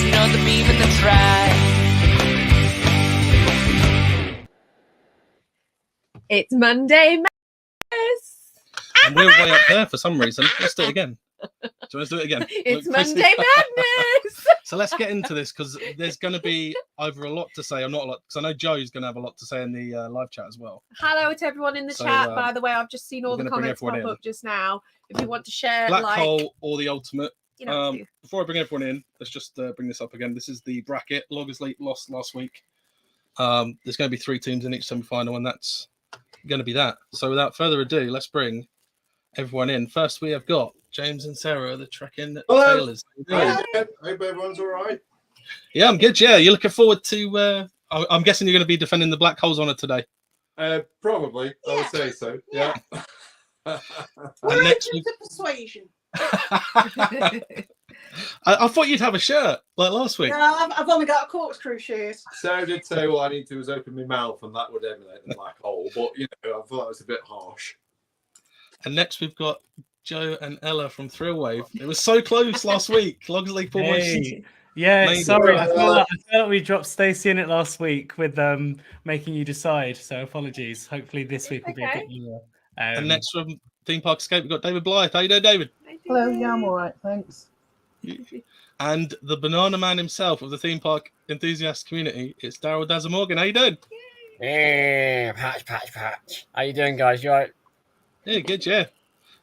resting on the beam and the track. It's Monday Madness. And we're way up there for some reason. Let's do it again. Do you want us to do it again? It's Look, Chrissy. Monday Madness. So let's get into this because there's going to be either a lot to say or not a lot. Because I know Joe's going to have a lot to say in the live chat as well. Hello to everyone in the chat. By the way, I've just seen all the comments pop up just now. If you want to share, Black Hole or the Ultimate. You know, before I bring everyone in, let's just bring this up again. This is the bracket. Loggers lost last week. There's going to be 3 teams in each semi-final, and that's going to be that. So without further ado, let's bring everyone in. First, we have got James and Sarah, the Trekking Tailors. I hope everyone's all right. Yeah, I'm good. Yeah, you're looking forward to. I'm guessing you're going to be defending the Black Holes Honor today. Probably, I would say so. Yeah. And next week, persuasion. I thought you'd have a shirt like last week. No, I've only got a corkscrew shirt. Sarah did say all I need to do is open my mouth, and that would emanate the black hole. But I thought it was a bit harsh. And next we've got Joe and Ella from Thrillwave. It was so close last week. Loggers League almost. Yeah, sorry. I felt we dropped Stacey in it last week with making you decide. So apologies. Hopefully this week will be a bit more. And next from Theme Park Escape, we've got David Blythe. How you doing, David? Hello, yeah, I'm all right, thanks. And the banana man himself of the theme park enthusiast community, it's Daryl Dazamorgan. How you doing? Yeah, patch. How you doing, guys? You all right? Yeah, good, yeah.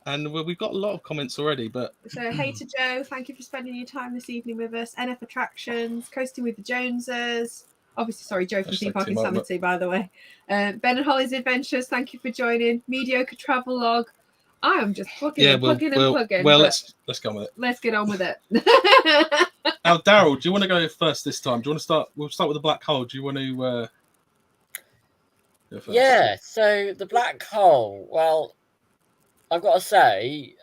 And we've got a lot of comments already, but... So, hey to Joe, thank you for spending your time this evening with us. NF Attractions, Coasting with the Joneses. Obviously, sorry, Joe from Theme Park Insanity, by the way. Ben and Holly's Adventures, thank you for joining. Mediocre Travel Log. I am just plugging plugging. Well, let's go on with it. Let's get on with it. Now, Daryl, do you want to go first this time? Do you want to start? We'll start with the Black Hole. Do you want to go first? Yeah, so the Black Hole, well, I've got to say,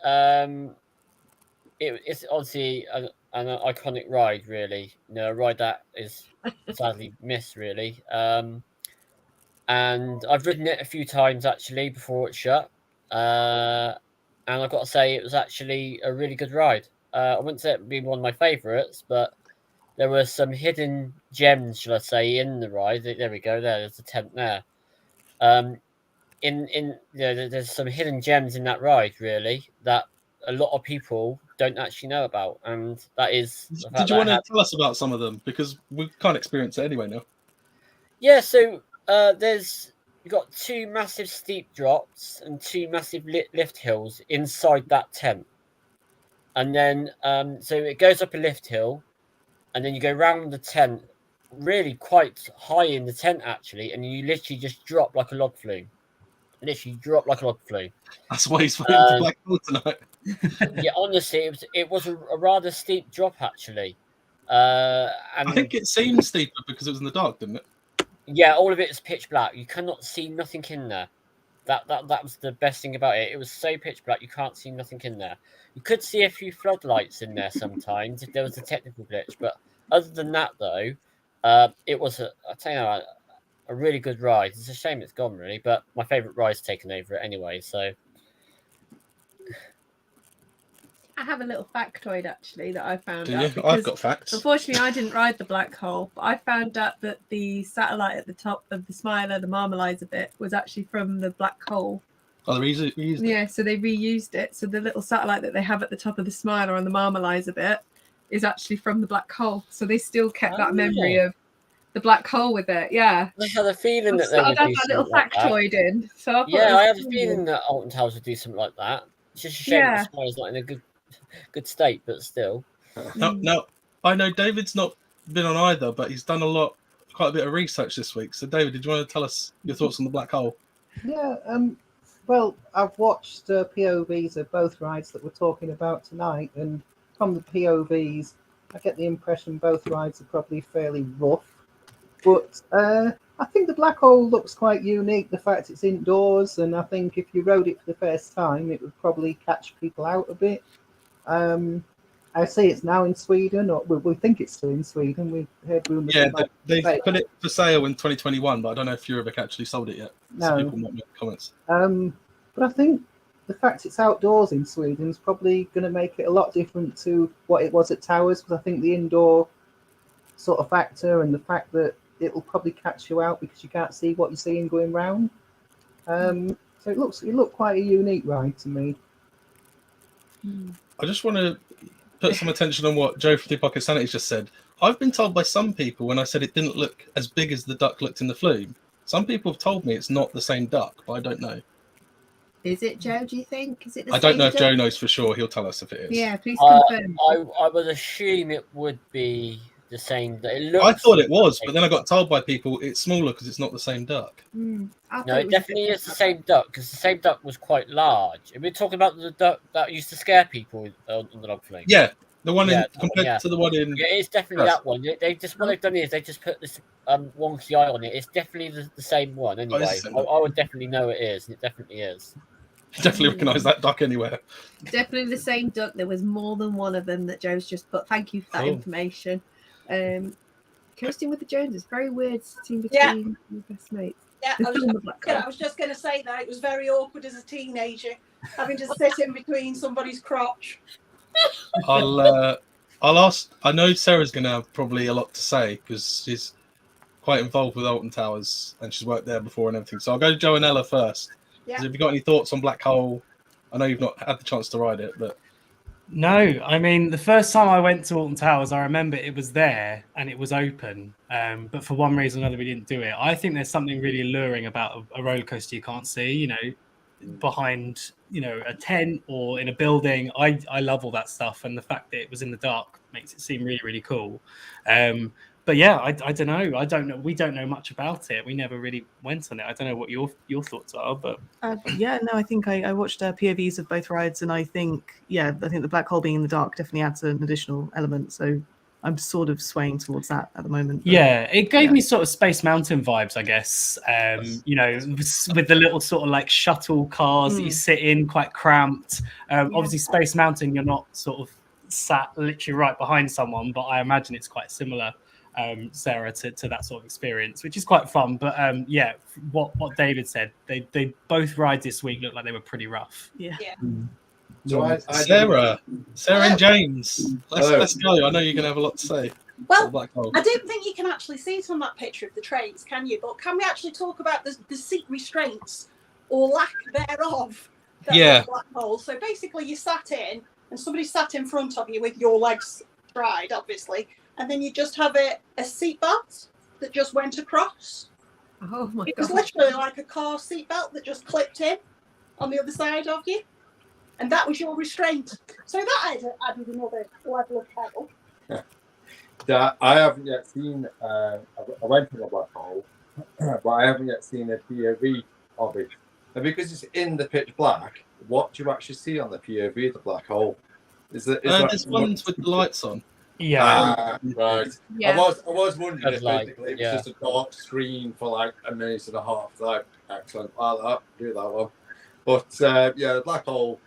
it's obviously an iconic ride, really. A ride that is sadly missed, really. And I've ridden it a few times, actually, before it shut. And I've got to say, it was actually a really good ride. I wouldn't say it would be one of my favourites, but there were some hidden gems, shall I say, in the ride. There we go. There's a tent there. There's some hidden gems in that ride, really, that a lot of people don't actually know about, and that is. Did you want to tell us about some of them, because we can't experience it anyway now? Yeah. So you've got 2 massive steep drops and 2 massive lift hills inside that tent. And then, so it goes up a lift hill, and then you go round the tent, really quite high in the tent, actually, and you literally just drop like a log flume. Literally drop like a log flume. That's why he's voting for Black Hole tonight. Yeah, honestly, it was a rather steep drop, actually. And I think it seemed steeper because it was in the dark, didn't it? Yeah, all of it is pitch black. You cannot see nothing in there. That was the best thing about it. It was so pitch black, you can't see nothing in there. You could see a few floodlights in there sometimes if there was a technical glitch, but other than that, though, it was a really good ride. It's a shame it's gone, really, but my favourite ride's taken over it anyway. So I have a little factoid actually that I found out. Because, I've got facts. Unfortunately, I didn't ride the Black Hole, but I found out that the satellite at the top of the Smiler, the Marmalizer bit, was actually from the Black Hole. Oh, they reused it? Yeah, so they reused it. So the little satellite that they have at the top of the Smiler on the Marmalizer bit is actually from the Black Hole. So they still kept that memory of the Black Hole with it. Yeah. I had a feeling that they would do that little factoid in. So I have a feeling that Alton Towers would do something like that. It's just a shame that the Smiler's not in a good state, but still. No, I know David's not been on either, but he's done quite a bit of research this week. So, David, did you want to tell us your thoughts on the Black Hole? Yeah, well, I've watched POVs of both rides that we're talking about tonight, and from the POVs, I get the impression both rides are probably fairly rough. But I think the Black Hole looks quite unique, the fact it's indoors, and I think if you rode it for the first time, it would probably catch people out a bit. I see it's now in Sweden, or we think it's still in Sweden. We've heard rumours. Yeah, they put it for sale in 2021, but I don't know if Eurovic actually sold it yet. No. So people might make comments. But I think the fact it's outdoors in Sweden is probably going to make it a lot different to what it was at Towers, because I think the indoor sort of factor, and the fact that it'll probably catch you out because you can't see what you're seeing going round. So it looked quite a unique ride to me. I just want to put some attention on what Joe from Defunct UK Ride just said. I've been told by some people when I said it didn't look as big as the duck looked in the flume. Some people have told me it's not the same duck, but I don't know. Is it, Joe? Do you think? Is it the I don't same know if duck? Joe knows for sure. He'll tell us if it is. Yeah, please confirm. I would assume it would be the same. It looks I thought it was, but then I got told by people it's smaller because it's not the same duck. No, it definitely is the same duck because the same duck was quite large. Are we talking about the duck that used to scare people on the log flume? Yeah, the one Yeah, in compared to the one in. Yeah, it's definitely that one. They just what they've done is they just put this wonky eye on it. It's definitely the same one. Anyway, I would definitely know it is. It definitely is. Definitely recognise that duck anywhere. Definitely the same duck. There was more than one of them that Joe's just put. Thank you for that information. Coasting with the Joneses, very weird sitting between your best mates. Yeah, I was just going to say that it was very awkward as a teenager having to sit in between somebody's crotch. I'll ask. I know Sarah's going to have probably a lot to say because she's quite involved with Alton Towers and she's worked there before and everything. So I'll go to Joe and Ella first. Yeah. Have you got any thoughts on Black Hole? I know you've not had the chance to ride it, but No, I mean, the first time I went to Alton Towers, I remember it was there and it was open. But for one reason or another, we didn't do it. I think there's something really alluring about a roller coaster you can't see, behind, a tent or in a building. I love all that stuff. And the fact that it was in the dark makes it seem really, really cool. But yeah, I don't know. I don't know. We don't know much about it. We never really went on it. I don't know what your thoughts are, but I think I watched POVs of both rides, and I think the black hole being in the dark definitely adds an additional element. So I'm sort of swaying towards that at the moment. But, it gave me sort of Space Mountain vibes, I guess. With the little sort of like shuttle cars that you sit in, quite cramped. Obviously, Space Mountain, you're not sort of sat literally right behind someone, but I imagine it's quite similar. Sarah, to that sort of experience, which is quite fun. But what David said, they both rides this week looked like they were pretty rough. So Sarah and James, let's go. I know you're gonna have a lot to say. Well, I don't think you can actually see it on that picture of the trains, can you? But can we actually talk about the seat restraints or lack thereof? Yeah. Black hole. So basically, you sat in, and somebody sat in front of you with your legs tried, obviously. And then you just have a seat belt that just went across. Oh my god! It was literally like a car seat belt that just clipped in on the other side of you, and that was your restraint. So that added another level of peril. Yeah, I haven't yet seen. I went to the black hole, but I haven't yet seen a POV of it. And because it's in the pitch black, what do you actually see on the POV of the black hole? There's ones with the lights on. Right. Yeah. I was wondering if basically it was just a dark screen for like a minute and a half. Like, excellent. I'll do that one. But the black hole.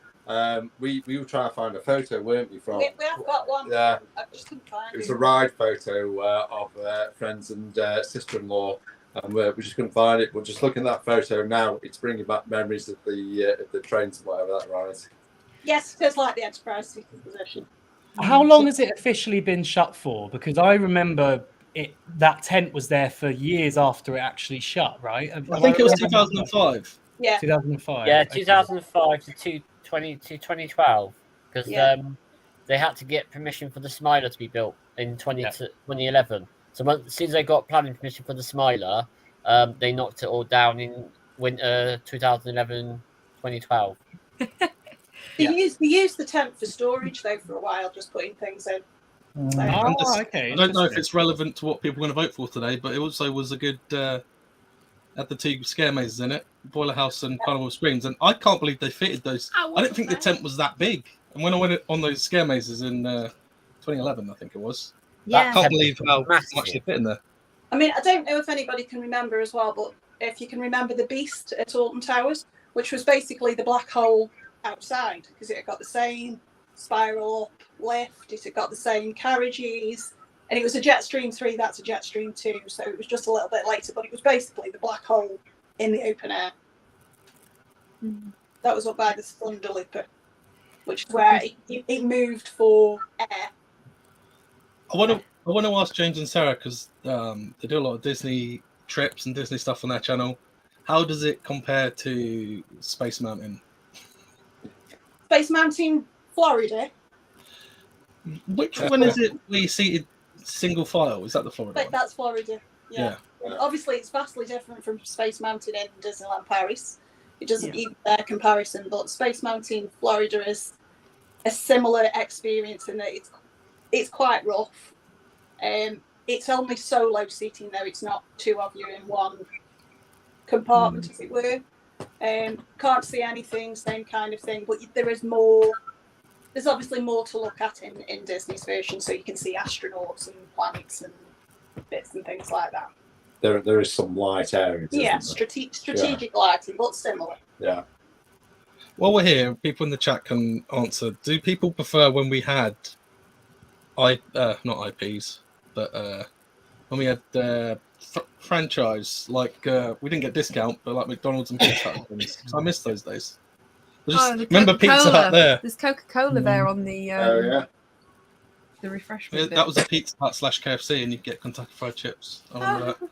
We were trying to find a photo, weren't we? From we have got one. Yeah. I just couldn't find it was a ride photo of friends and sister-in-law, and we just couldn't find it. But just looking at that photo now, it's bringing back memories of the trains and whatever that ride is. Yes, it feels like the Enterprise seat in possession. How long has it officially been shut for? Because I remember that tent was there for years after it actually shut, right? I think it was 2005. Yeah. 2005. Yeah, 2005 to 2012, because they had to get permission for the Smiler to be built in 2011. So as soon as they got planning permission for the Smiler, they knocked it all down in winter 2011, 2012. They used the tent for storage though for a while, just putting things in. Okay. I don't know if it's relevant to what people are going to vote for today, but it also was a good. Had the two scare mazes in it, Boiler House and Carnival Springs, and I can't believe they fitted those. I didn't think the tent was that big, and when I went on those scare mazes in 2011, I think it was. I can't believe how much they fit in there. I mean, I don't know if anybody can remember as well, but if you can remember the Beast at Alton Towers, which was basically the black hole outside, because it had got the same spiral up lift, it had got the same carriages, and it was a Jetstream 3, that's a Jetstream 2, so it was just a little bit later, but it was basically the black hole in the open air. That was up by the Thunderlipper, which is where it moved for air. I want to I want to ask James and Sarah because they do a lot of Disney trips and Disney stuff on their channel. How does it compare to Space Mountain? Space Mountain, Florida. Which one is it? We seated single file. Is that the Florida But one? that's Florida. Yeah. Yeah. Obviously, it's vastly different from Space Mountain in Disneyland Paris. It doesn't even bear comparison, but Space Mountain, Florida is a similar experience in that it's quite rough. It's only solo seating though. It's not two of you in one compartment, as it were. Can't see anything, same kind of thing, but there is more. There's obviously more to look at in Disney's version, so you can see astronauts and planets and bits and things like that. There is some light areas. Yeah, isn't there? strategic lighting, but similar. Yeah. While we're here, people in the chat can answer. Do people prefer when we had not IPs, but when we had franchise, like we didn't get discount, but like McDonald's and Pizza Hut things. So I miss those days. The Remember Pizza Hut Coca-Cola. there? There's Coca-Cola there on the Oh yeah. the refreshment. That was a Pizza Hut / KFC, and you get Kentucky Fried Chips. I remember that.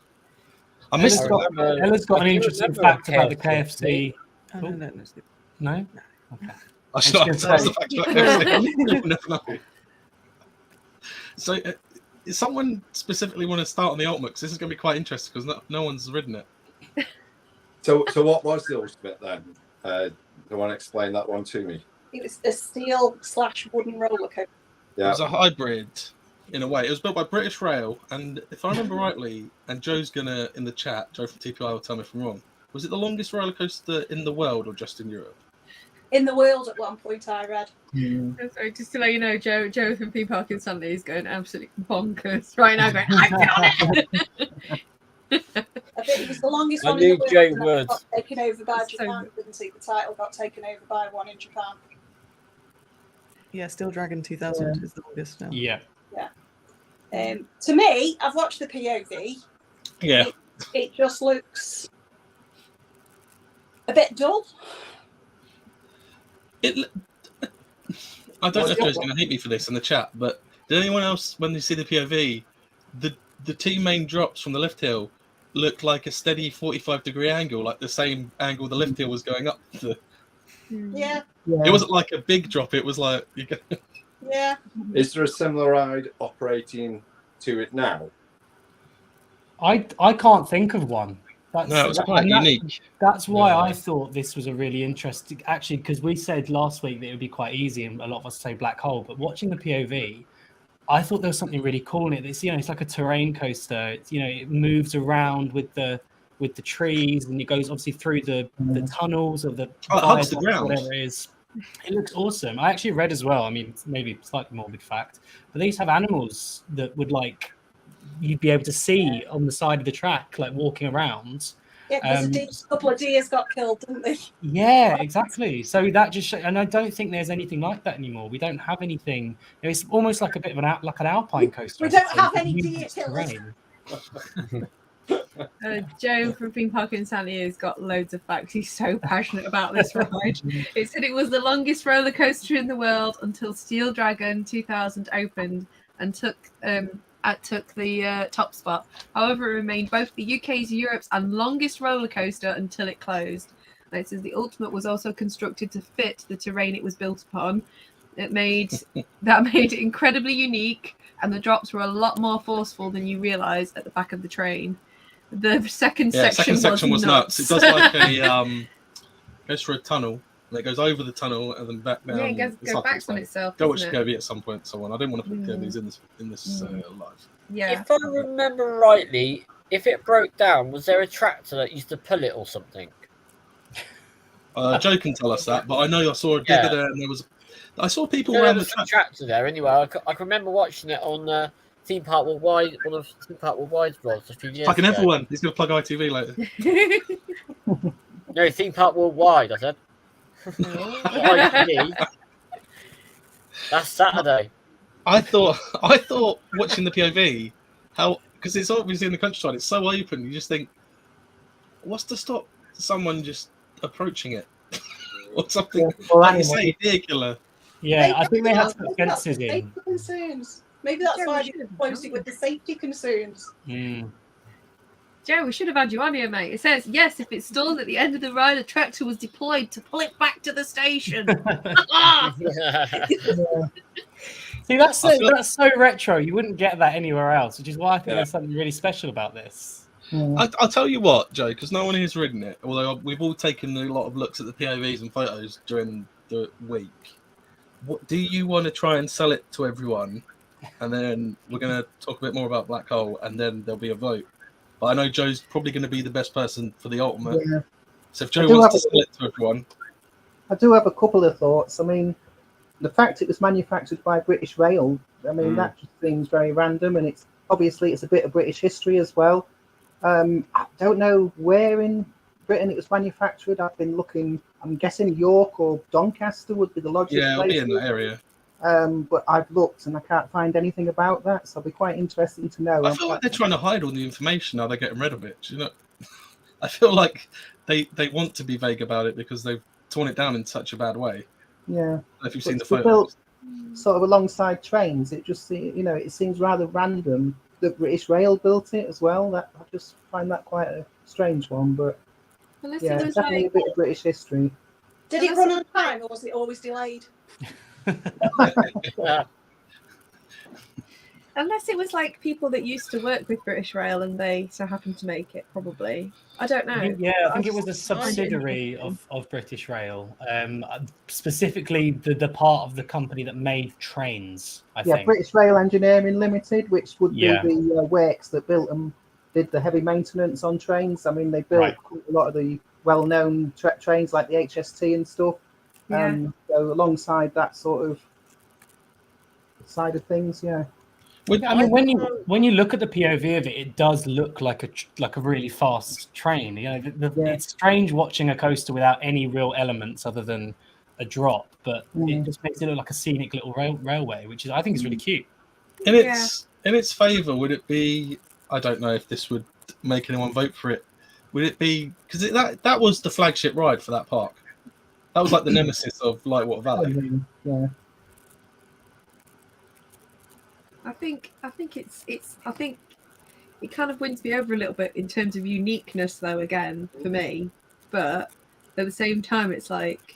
I Ella's missed got, it. Ella's got an I do interesting remember fact about the KFC. KFC. Oh, no. No? Okay. I should not have was told gonna the fact about KFC. You'll never know. So, does someone specifically want to start on the Ultimate? 'Cause this is going to be quite interesting because no one's ridden it. So what was the Ultimate then? Do you want to explain that one to me? It was a steel / wooden roller coaster. It Yeah. was a hybrid in a way. It was built by British Rail, and if I remember rightly, and Joe's gonna in the chat, Joe from TPI will tell me if I'm wrong. Was it the longest roller coaster in the world or just in Europe? In the world at one point, I read. Sorry, just to let you know, Joe from Theme Park in Sunday is going absolutely bonkers right now. Going, I've done it. I think it was the longest I one in knew the world. Jay and would. it got taken over by That's so Japan. Didn't see the title got taken over by one in Japan. Yeah, Steel Dragon 2000 is the longest now. Yeah. To me, I've watched the POV. Yeah. It just looks a bit dull. I don't know if Joe's going to hate me for this in the chat, but did anyone else, when they see the POV, the two main drops from the lift hill looked like a steady 45-degree angle, like the same angle the lift hill was going up to? Yeah, It wasn't like a big drop. It was like yeah. Is there a similar ride operating to it now? I can't think of one. no, it was quite unique. That's why Yeah. I thought this was a really interesting, actually, because we said last week that it would be quite easy, and a lot of us say black hole. But watching the POV, I thought there was something really cool in it. It's it's like a terrain coaster. It's, it moves around with the trees, and it goes obviously through the tunnels of the It hugs the viaduct, ground. whatever it is. It looks awesome. I actually read as well. I mean, maybe slightly morbid fact, but they used to have animals that would you'd be able to see on the side of the track, like walking around. Yeah, because a couple of deers got killed, didn't they? Yeah, exactly. So that just and I don't think there's anything like that anymore. We don't have anything. It's almost like a bit of an alpine coaster. We I don't suppose, have that any uses deer terrain. Joe from Theme Park in San Diego has got loads of facts. He's so passionate about this ride. It said it was the longest roller coaster in the world until Steel Dragon 2000 opened and took the top spot. However, it remained both the UK's, Europe's, and longest roller coaster until it closed. And it says the Ultimate was also constructed to fit the terrain it was built upon. That made it incredibly unique, and the drops were a lot more forceful than you realise at the back of the train. The second section was nuts. It does like a goes through a tunnel, and it goes over the tunnel and then back down. Yeah, it goes It's like back it's on like- itself. Go watch doesn't the it? POV at some point, someone. I didn't want to put POVs in this live. Yeah. If I remember rightly, if it broke down, was there a tractor that used to pull it or something? Joe can tell us that, but I know I saw a digger there, and I saw people There around the was some track. tractor there anyway. I can remember watching it on Theme Park Worldwide, one of Theme Park Worldwide's vlogs a few years Fucking ago. everyone. He's going to plug ITV later. No, Theme Park Worldwide, I said. Not ITV. That's Saturday. I thought watching the POV, because it's obviously in the countryside, it's so open. You just think, what's to stop someone just approaching it or something? Well, Like you say, deer killer. Yeah, I think they have to put fences in. Concerns. Maybe that's Yeah, why we they should have closed it done with the safety concerns. Joe, we should have had you on here, mate. It says, yes, if it stalled at the end of the ride, a tractor was deployed to pull it back to the station. See, that's I feel- that's so retro. You wouldn't get that anywhere else, which is why I think Yeah. there's something really special about this. I'll tell you what, Joe, because no one has ridden it, although we've all taken a lot of looks at the POVs and photos during the week. What do you want to try and sell it to everyone? And then we're going to talk a bit more about Black Hole, and then there'll be a vote. But I know Joe's probably going to be the best person for the ultimate. Yeah. So if Joe wants to sell it to everyone, I do have a couple of thoughts. I mean, the fact it was manufactured by British Rail, I mean, that just seems very random, and it's obviously it's a bit of British history as well. I don't know where in Britain it was manufactured. I've been looking. I'm guessing York or Doncaster would be the logical yeah, it'll place. be in that area. But I've looked and I can't find anything about that, so it'll be quite interesting to know. I feel like they're trying to hide all the information now. They're getting rid of it. You know, I feel like they want to be vague about it because they've torn it down in such a bad way. Yeah. If you've seen the But photos. built sort of alongside trains, it just it seems rather random that British Rail built it as well. That I just find that quite a strange one, but Unless yeah, it it's was definitely like, a bit of British history. Did it run on time or was it always delayed? unless it was like people that used to work with British Rail and they so happened to make it, probably. I don't know. I think it was a just find it subsidiary interesting. of British Rail, specifically the part of the company that made trains. I Yeah, think. British Rail Engineering Limited, which would Yeah. be the works that built and did the heavy maintenance on trains. I mean, they built Right. a lot of the well-known trains like the HST and stuff. Yeah. So alongside that sort of side of things, yeah. I mean, when you look at the POV of it, it does look like a really fast train. You know, it's strange watching a coaster without any real elements other than a drop, but it just makes it look like a scenic little railway, which I think is really cute. In its favour, would it be? I don't know if this would make anyone vote for it. Would it be because that was the flagship ride for that park? That was like the nemesis of Lightwater Valley. Yeah. I think it kind of wins me over a little bit in terms of uniqueness, though. Again, for me, but at the same time, it's like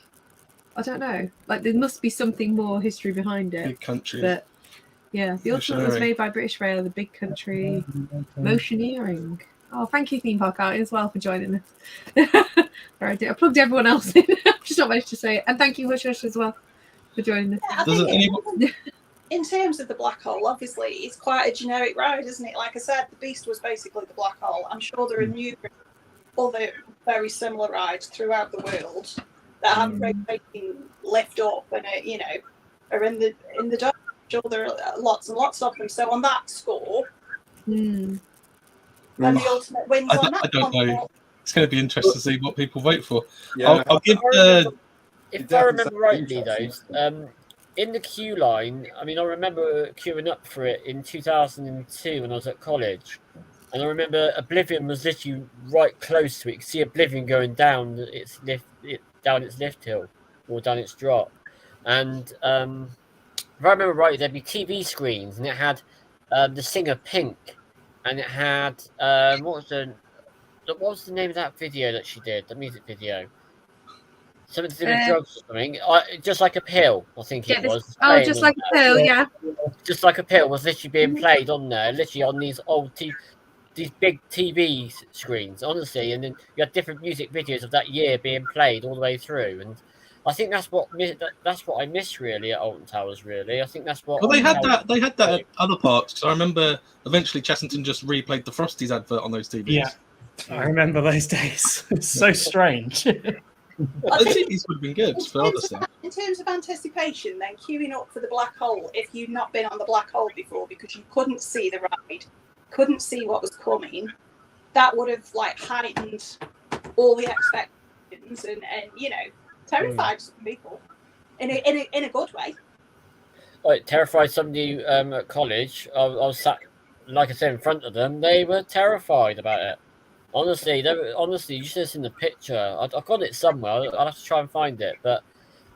I don't know. Like there must be something more history behind it. Big country. But yeah, the Ultimate was Motioneering. made by British Rail, the Big Country Motioneering. Oh, thank you, Theme Park Art, as well for joining us. I plugged everyone else in. I've just not managed to say it. And thank you, Hush Hush, as well for joining us. Yeah, I think in terms of the Black Hole, obviously, it's quite a generic ride, isn't it? Like I said, the Beast was basically the Black Hole. I'm sure there are numerous other very similar rides throughout the world that have rotating lift up and are in the dark. I'm sure there are lots and lots of them. So on that score, and the Ultimate wins on that. I don't know. It's going to be interesting to see what people vote for. Yeah. I'll give If I remember rightly, though, in the queue line, I mean, I remember queuing up for it in 2002 when I was at college, and I remember Oblivion was literally right close to it. You could see Oblivion going down its lift hill or down its drop, and if I remember right, there'd be TV screens, and it had the singer Pink, and it had what was the name of that video that she did, the music video? Something to do with drugs or something. Just like a pill, I think it was. Oh, just like a pill, yeah. Just like a pill was literally being played on there, literally on these these big TV screens, honestly. And then you had different music videos of that year being played all the way through. And I think that's what I miss really at Alton Towers. Really, I think that's what. Well, they had that at other parks. So I remember eventually Chessington just replayed the Frosties advert on those TVs. Yeah, I remember those days. It's so strange. The TVs would have been good for other stuff. In terms of anticipation, then queuing up for the Black Hole, if you'd not been on the Black Hole before because you couldn't see the ride, couldn't see what was coming, that would have heightened all the expectations and terrified some people in a good way. It terrified somebody at college. I was sat, like I said, in front of them. They were terrified about it. Honestly, you should have seen the picture. I've got it somewhere. I'll have to try and find it. But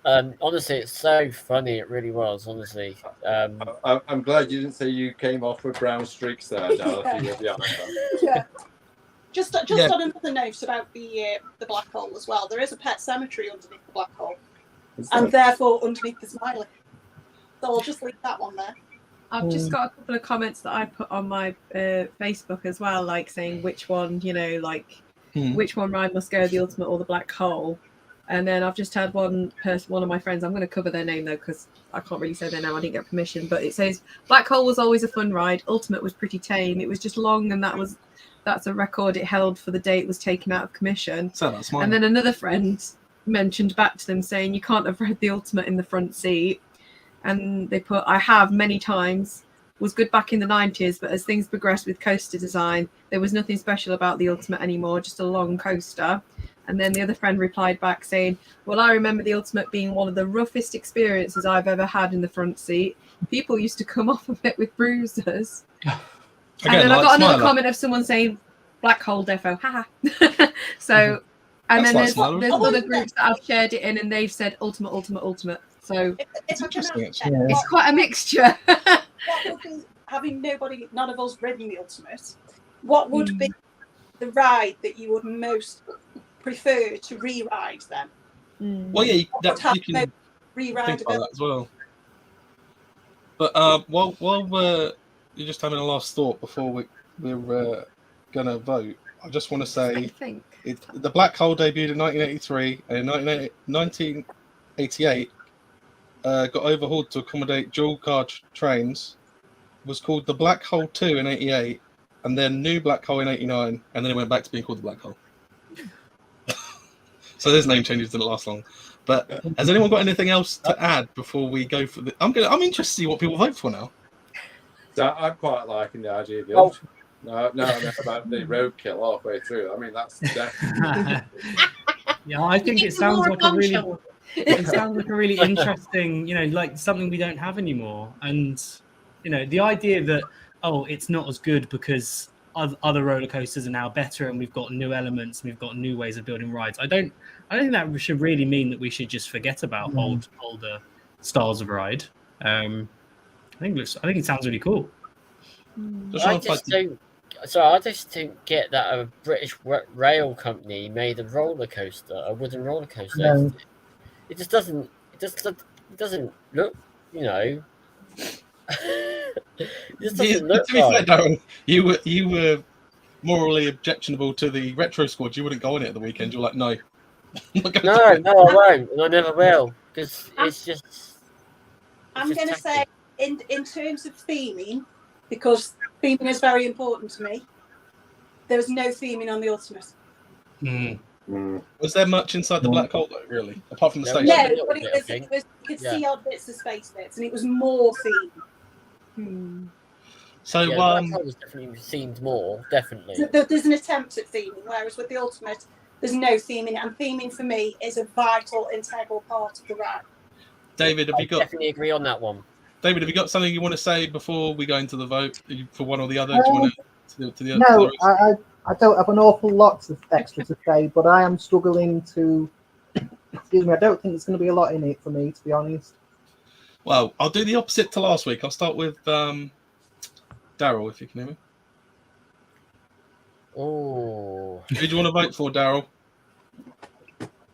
Honestly, it's so funny. It really was. Honestly, I'm glad you didn't say you came off with brown streaks there, Dal. If you were the honest one. Yeah. Just Yeah. on another note about the black hole as well. There is a pet cemetery underneath the black hole, and therefore underneath the smiley. So I'll just leave that one there. I've just got a couple of comments that I put on my Facebook as well, like saying which one, which one ride must go, the Ultimate or the Black Hole. And then I've just had one of my friends, I'm going to cover their name though, because I can't really say their name, I didn't get permission, but it says, Black Hole was always a fun ride, Ultimate was pretty tame, it was just long, and that's a record it held for the day it was taken out of commission. So that's mine. And then another friend mentioned back to them saying, you can't have read the Ultimate in the front seat. And they put, I have many times, was good back in the 90s, but as things progressed with coaster design, there was nothing special about the Ultimate anymore, just a long coaster. And then the other friend replied back saying, well, I remember the Ultimate being one of the roughest experiences I've ever had in the front seat. People used to come off of it with bruises. Again, and then I got another Smiler. comment of someone saying, Black Hole defo, haha. So, and That's then there's Smiler, isn't other groups that I've shared it in, and they've said Ultimate, Ultimate, Ultimate. So It's interesting, actually. it's quite a mixture. What would be, having none of us ridden the Ultimate, what would be the ride that you would most prefer to re-ride then? Well, yeah, you can re-ride think about that as well. But while you're just having a last thought before we're gonna vote, I just want to say the Black Hole debuted in 1983, and in 1988 got overhauled to accommodate dual carriage trains. Was called the Black Hole 2 in 88, and then New Black Hole in 89, and then it went back to being called the Black Hole. So those name changes didn't last long. But has anyone got anything else to add before we go for the? I'm interested to see what people vote for now. So I'm quite liking the idea of the no, about the roadkill halfway through. I mean, that's definitely. Yeah, I think it sounds like a really interesting, like something we don't have anymore. And the idea that it's not as good because other roller coasters are now better, and we've got new elements, and we've got new ways of building rides. I don't think that should really mean that we should just forget about older styles of ride. I think it sounds really cool. I just don't get that a British rail company made a roller coaster, a wooden roller coaster. No. It just doesn't. It doesn't look. It just doesn't look to be fair, right. Darren, you were morally objectionable to the retro squad. You wouldn't go on it at the weekend. You're like, no. No, I won't, and I never will, because it's just. I'm going to say, in terms of theming, because theming is very important to me, there was no theming on the Ultimate. Was there much inside the Black Hole, though, really? Apart from the station? No, but it was you could see odd bits of space bits, and it was more themed. So, Black Hole was definitely themed more, definitely. So there's an attempt at theming, whereas with the Ultimate, there's no theming, and theming for me is a vital, integral part of the ride. David, I definitely agree on that one. David, have you got something you want to say before we go into the vote for one or the other? Do you want to the no, I don't have an awful lot of extra to say, but I am struggling to. Excuse me, I don't think there's going to be a lot in it for me, to be honest. Well, I'll do the opposite to last week. I'll start with Daryl, if you can hear me. Oh. Who do you want to vote for, Daryl?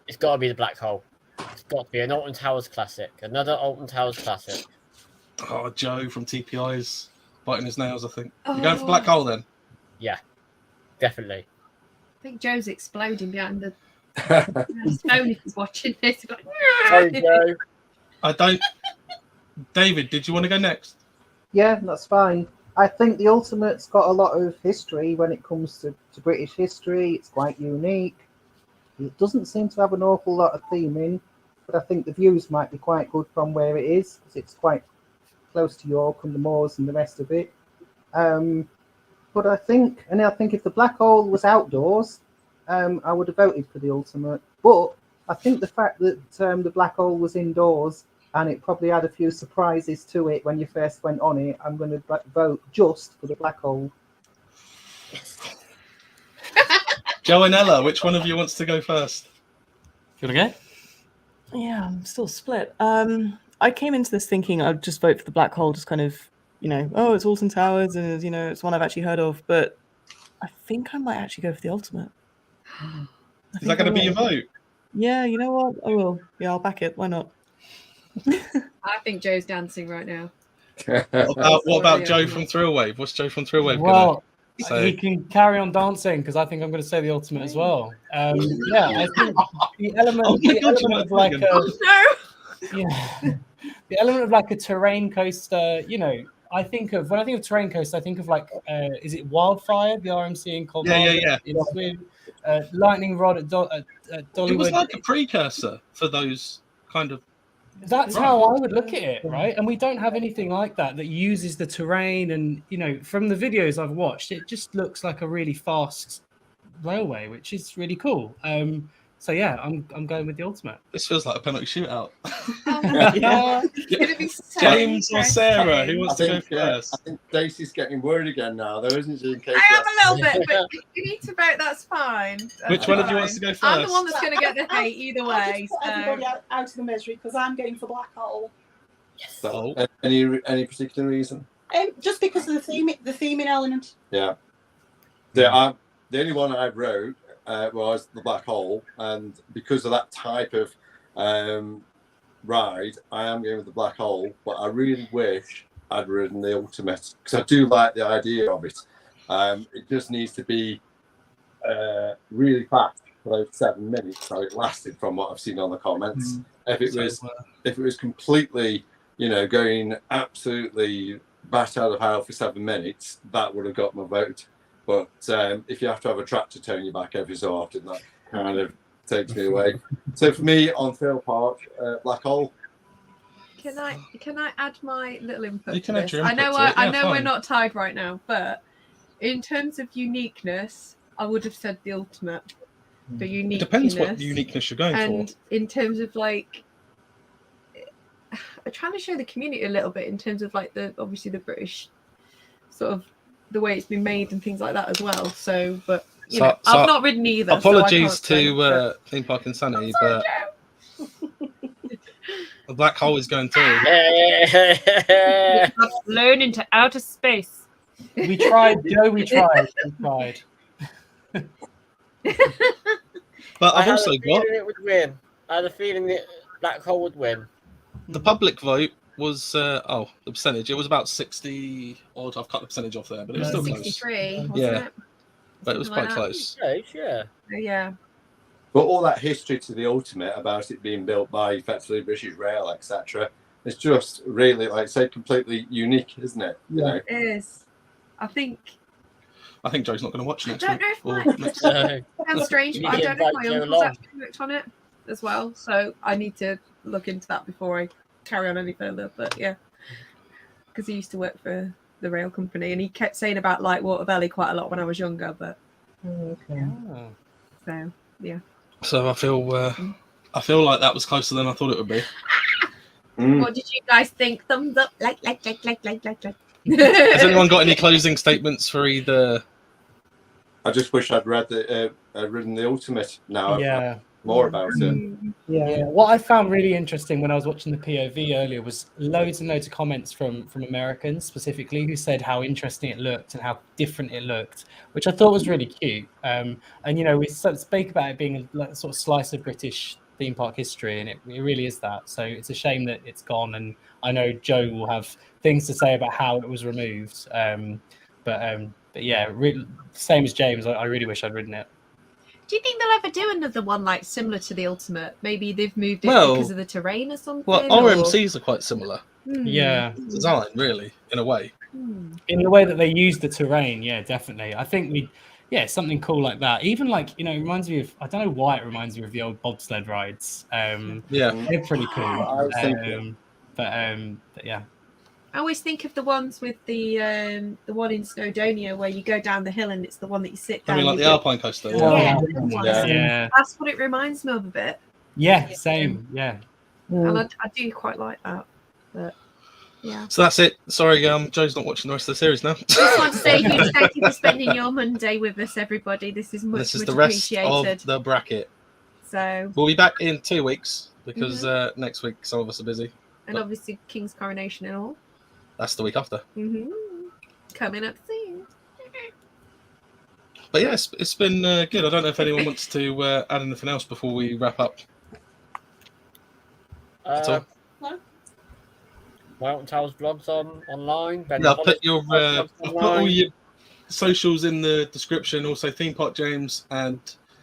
It's got to be the Black Hole. It's got to be an Alton Towers classic. Another Alton Towers classic. Oh, Joe from TPI is biting his nails, I think. You're going for Black Hole, then? Yeah, definitely. I think Joe's exploding behind the phone if he's watching this. Like, Sorry, Joe. I don't... David, did you want to go next? Yeah, that's fine. I think the Ultimate's got a lot of history when it comes to British history. It's quite unique. It doesn't seem to have an awful lot of theming, but I think the views might be quite good from where it is, because it's quite close to York and the moors and the rest of it. But I think if the Black Hole was outdoors, I would have voted for the Ultimate. But I think the fact that the Black Hole was indoors and it probably had a few surprises to it when you first went on it, I'm going to vote just for the Black Hole. Joe and Ella, which one of you wants to go first? You want to Yeah, I'm still split. I came into this thinking I'd just vote for the black hole, just kind of, oh, it's Alton Towers, and it's one I've actually heard of. But I think I might actually go for the Ultimate. Is that going to be your vote? Yeah, you know what? I will. Yeah, I'll back it. Why not? I think Joe's dancing right now. What about Joe from Thrillwave? What's Joe from Thrillwave Well, going to say? he can carry on dancing because I think I'm going to say the Ultimate as well. I think the element of like the element of like a terrain coaster. I think of when I think of terrain coaster, I think of like is it Wildfire, the RMC in Colorado? Yeah. Lightning Rod at Dollywood. It was like a precursor for those kind of. That's how I would look at it, right? And we don't have anything like that uses the terrain. And from the videos I've watched, it just looks like a really fast railway, which is really cool. So yeah, I'm going with the Ultimate. This feels like a penalty shootout. Yeah. James or Sarah, who wants to go first? I think Stacey's getting worried again now, though, isn't she? In case I am a little bit, but you need to vote. That's fine. Which one of you wants to go first? I'm the one that's going to get the hate either way. I'll just put everybody out of the misery because I'm going for black hole. Yes. So, any particular reason? Just because of the theming element. Yeah. The only one I wrote was the black hole, and because of that type of ride, I am going with the black hole. But I really wish I'd ridden the Ultimate because I do like the idea of it. It just needs to be really fast for those 7 minutes, so it lasted from what I've seen on the comments. If it was completely, going absolutely bat out of hell for 7 minutes, that would have got my vote. But if you have to have a tractor towing you back every so often, that kind of takes me away. So for me, on Phil Park, black hole. Can I add my little input? You can to add this? your I input know to it. I Yeah, know we're fine. not tied right now, but in terms of uniqueness, I would have said the Ultimate. The It uniqueness. depends what uniqueness you're going And for. in terms of like, I'm trying to show the community a little bit in terms of like obviously the British sort of the way it's been made and things like that as well. So, but I've not ridden either. Apologies so I can't say, to Theme Park Insanity, but the black hole is going through. Yeah. I've flown into outer space. We tried, Joe. We tried. But I I've had also a got feeling it would win. I had a feeling that black hole would win. the public vote was the percentage. It was about 60 odd. I've cut the percentage off there, but it was still close. 63, wasn't Yeah. it? But it was Something quite like that. close. Yeah. Yeah. But all that history to the Ultimate about it being built by effectively British Rail, etc., it's just really, like I say, completely unique, isn't it? Yeah. It is. I think Joe's not going to watch next don't week. know Or if next sounds strange, You but I need to don't know if invite my Joe uncle's along. actually worked on it as well. So I need to look into that before I carry on any further. But yeah, because he used to work for the rail company, and he kept saying about Lightwater Valley quite a lot when I was younger. But Okay. so yeah. So I feel like that was closer than I thought it would be. What did you guys think? Thumbs up, like. Has anyone got any closing statements for either? I just wish I'd ridden the Ultimate now. Yeah. More about it. Yeah, what I found really interesting when I was watching the POV earlier was loads and loads of comments from Americans specifically who said how interesting it looked and how different it looked, which I thought was really cute. And we sort of spoke about it being a sort of slice of British theme park history, and it really is that. So it's a shame that it's gone, and I know Joe will have things to say about how it was removed. But yeah, same as James, I really wish I'd ridden it. Do you think they'll ever do another one like similar to the Ultimate? Maybe they've moved it Well- because of the terrain or something? Well, or- RMCs are quite similar Yeah, design, really, in a way. in the way that they use the terrain, yeah, definitely. I think something cool like that. Even like, it reminds me of, I don't know why it reminds me of the old bobsled rides. Yeah. They're pretty cool. I was thinking. But yeah. I always think of the ones with the one in Snowdonia where you go down the hill and it's the one that you sit I down. mean, like you the go- Alpine coaster. Yeah, Yeah. Yeah. that's what it reminds me of a bit, Yeah, same. Yeah. and I do quite like that. But yeah, So that's it. Sorry, Joe's not watching the rest of the series now. just want to say huge thank you for spending your Monday with us, everybody. This is much This is much the rest appreciated. of the bracket. So We'll be back in 2 weeks because next week some of us are busy. And obviously King's coronation and all. That's the week after. Coming up soon. But yeah, it's been good. I don't know if anyone wants to add anything else before we wrap up. At all? No. My Alton Towers vlogs online. Yeah, I'll put all your socials in the description. Also, Theme Park James, and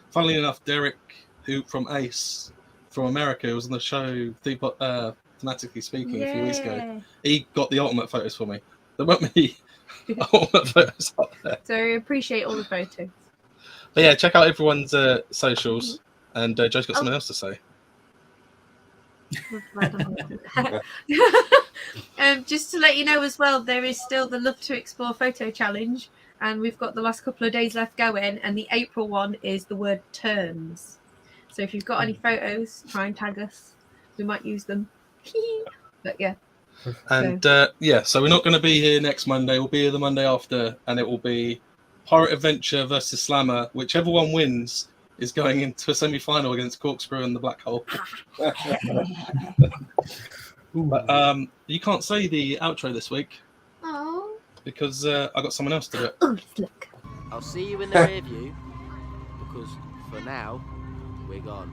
funnily enough, Derek, who from Ace from America, who was on the show Thematically Speaking a few weeks ago. He got the ultimate photos for me. There weren't many ultimate photos up there. So I appreciate all the photos. But yeah, check out everyone's socials, and Joe's got something else to say. Just to let you know as well, there is still the LoveTwoExplore photo challenge, and we've got the last couple of days left going, and the April one is the word turns. So if you've got any photos, try and tag us. We might use them. But yeah. And so we're not going to be here next Monday. We'll be here the Monday after, and it will be Pirate Adventure versus Slammer. Whichever one wins is going into a semi-final against Corkscrew and the Black Hole. But you can't say the outro this week. Oh. Because I got someone else to do it. Oh, look. I'll see you in the rear view, because for now, we're gone.